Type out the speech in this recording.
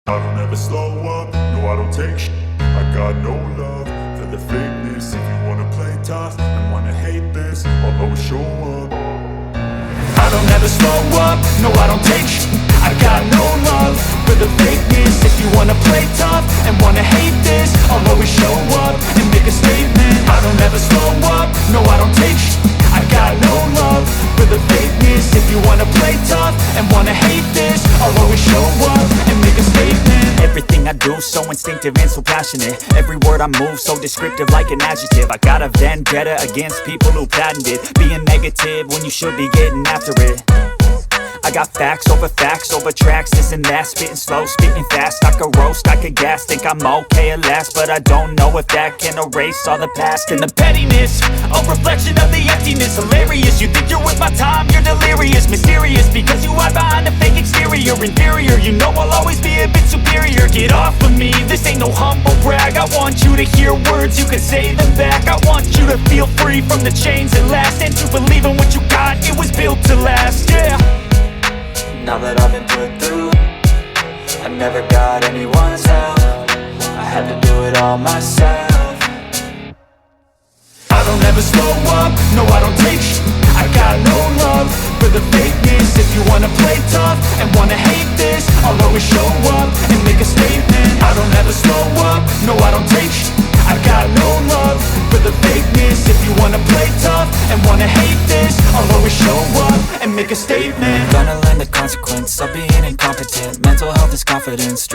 I don't ever slow up, no I don't take shit. I got no love for the fakeness. If you wanna play tough and wanna hate this, I'll always show up. I don't ever slow up, no I don't take shit. I got no love for the fakeness. If you wanna play tough and wanna hate this, I'll always show up and make a statement. I don't ever slow up, no I don't take shit. I got no love for the fakeness. If you wanna play tough and wanna hate this, I'll always show up and make a statement. Everything I do so instinctive and so passionate. Every word I move so descriptive like an adjective. I got a vendetta against people who patented being negative when you should be getting after it. I got facts over tracks, this and that. Spitting slow, spitting fast. I could roast, I could gas. Think I'm okay at last, but I don't know if that can erase all the past. And the pettiness, a reflection of the emptiness. Hilarious, you think you're worth my time, you're delirious. Mysterious, because you hide behind a fake exterior. Inferior, you know I'll always be a bit superior. Get off of me, this ain't no humble brag. I want you to hear words, you can say them back. I want you to feel free from the chains that last, and to believe in what you got, it was built to last, yeah. Now that I've been put through, I never got anyone's help. I had to do it all myself. I don't ever slow up, no I don't take shit. I got no love for the fakeness. If you wanna play tough and wanna hate this, I'll always show up and make a statement. I don't ever slow up, no I don't take shit. I got no love for the fakeness. If you wanna play tough and wanna hate this, I'll always show up and make a statement. Gonna learn the consequence of being incompetent. Mental health is confidence.